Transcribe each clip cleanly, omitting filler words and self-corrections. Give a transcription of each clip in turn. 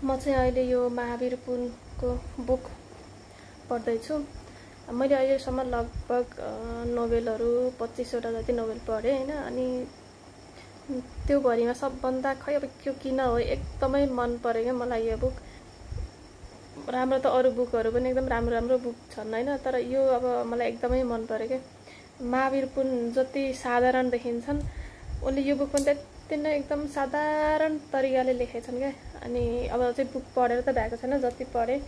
म चाहिँ अहिले यो महावीर पुनको बुक पढ्दैछु। मैले अहिलेसम्म लगभग नोभेलहरू 25वटा जति नोभेल पढेँ हैन। अनि त्यो भरिमा सबभन्दा खै अब के किन हो एकदमै मन पऱ्यो क्या मलाई यो बुक। राम्रो त अरू बुकहरू पनि एकदम राम्रो राम्रो बुक छन् हैन, तर यो अब मलाई एकदमै मन पऱ्यो क्या। महावीर पुन जति साधारण देखिन्छन् उनले यो बुक पनि त्यति नै एकदम साधारण तरिकाले लेखेछन् क्या। अनि अब चाहिँ बुक पढेर त भएको छैन, जति पढेँ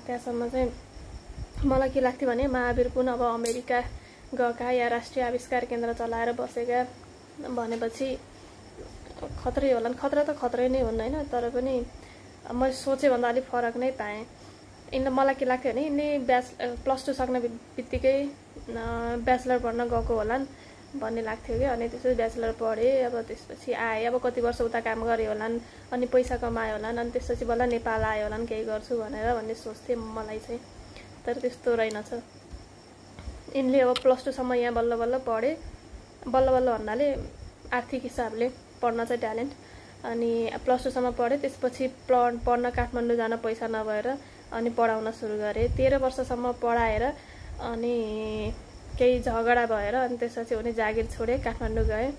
त्यहाँसम्म चाहिँ मलाई के लाग्थ्यो भने महावीर पुन अब अमेरिका गएका या राष्ट्रिय आविष्कार केन्द्र चलाएर बसेका भनेपछि खतरै होला नि। खतरा त खतरै नै हुन् हैन, तर पनि मैले सोचे भन्दा अलिक फरक नै पाएँ। यिनले मलाई के लाग्थ्यो भने यिनले प्लस 2 सक्ने बित्तिकै ब्याचलर पढ्न गएको होलान् भन्ने लाग्थ्यो क्या। अनि त्यसपछि ब्याचलर पढेँ, अब त्यसपछि आएँ, अब कति वर्ष उता काम गरे होलान्, अनि पैसा कमाए होलान्, अनि त्यसपछि बल्ल नेपाल आए होलान् केही गर्छु भनेर भन्ने सोच्थेँ मलाई चाहिँ। तर त्यस्तो रहेनछ। यिनले अब प्लस 2 सम्म यहाँ बल्ल बल्ल पढे, बल्ल बल्ल भन्नाले आर्थिक हिसाबले पढ्न चाहिँ ट्यालेन्ट। अनि प्लस 2 सम्म पढेँ, त्यसपछि पढ्न काठमाडौँ जान पैसा नभएर अनि पढाउन सुरु गरेँ। 13 वर्षसम्म पढाएर अनि केही झगडा भएर अनि त्यसपछि उनी जागिर छोडे, काठमाडौँ गए।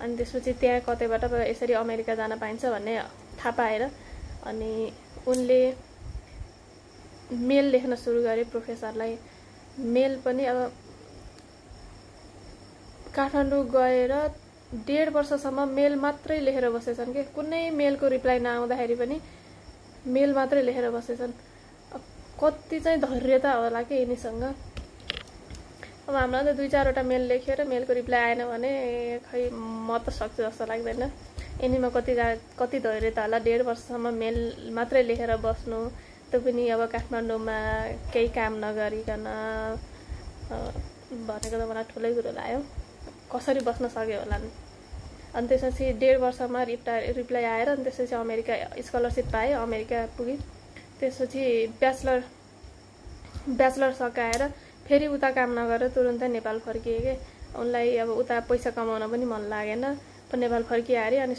अनि त्यसपछि त्यहाँ कतैबाट यसरी अमेरिका जान पाइन्छ भन्ने थाहा पाएर अनि उनले मेल लेख्न सुरु गरे प्रोफेसरलाई। मेल पनि अब काठमाडौँ गएर 1.5 वर्षसम्म मेल मात्रै लेखेर बसेछन् के। कुनै मेलको रिप्लाई नआउँदाखेरि पनि मेल मात्रै लेखेर बसेछन्। कति चाहिँ धैर्यता होला कि यिनीसँग। अब हामीलाई त 2-4वटा मेल लेखेर मेलको रिप्लाई आएन भने खै म त सक्छु जस्तो लाग्दैन। यिनीमा कति धैर्यता होला। 1.5 वर्षसम्म मेल मात्रै लेखेर बस्नु, त्यो पनि अब काठमाडौँमा केही काम नगरिकन भनेको त मलाई ठुलै कुरो लाग्यो। कसरी बस्न सक्यो होला नि। अनि त्यसपछि 1.5 वर्षमा रिप्लाई आएर अनि त्यसपछि अमेरिका स्कलरसिप पाएँ, अमेरिका पुगेँ। त्यसपछि ब्याचलर सकाएर फेरि उता काम नगरेर तुरुन्तै नेपाल फर्किएँ के। उनलाई अब उता पैसा कमाउन पनि मन लागेन, नेपाल फर्किहाले। अनि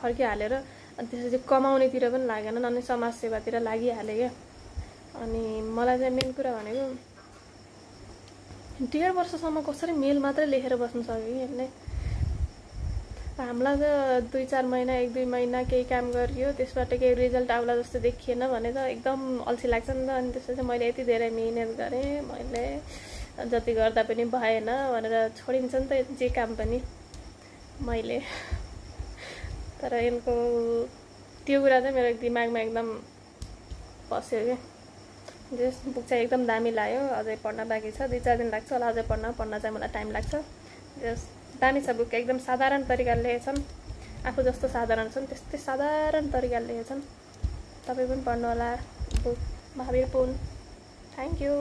फर्किहालेर अनि त्यसपछि कमाउनेतिर पनि लागेन, अनि समाजसेवातिर लागिहालेँ क्या। अनि मलाई चाहिँ मेन कुरा भनेको 1.5 वर्षसम्म कसरी मेल मात्रै लेखेर बस्नु सक्यो कि यसले। हामीलाई त 2-4 महिना 1-2 महिना केही काम गरियो, त्यसबाट केही रिजल्ट आउला जस्तो देखिएन भने त एकदम अल्छी लाग्छ नि त। अनि त्यसपछि मैले यति धेरै मिहिनेत गरेँ, मैले जति गर्दा पनि भएन भनेर छोडिन्छ नि त जे काम पनि मैले। तर यिनको त्यो कुरा चाहिँ मेरो दिमागमा एकदम बस्यो क्या। त्यस बुक चाहिँ एकदम दामी लाग्यो। अझै पढ्न बाँकी छ, 2-4 दिन लाग्छ होला अझै पढ्न चाहिँ मलाई टाइम लाग्छ। दामी छ बुक, एकदम साधारण तरिकाले लेखेछन्। आफू जस्तो साधारण छन् त्यस्तै साधारण तरिकाले लेखेछन्। तपाईँ पनि पढ्नु होला book Mahavir Pun. Thank you.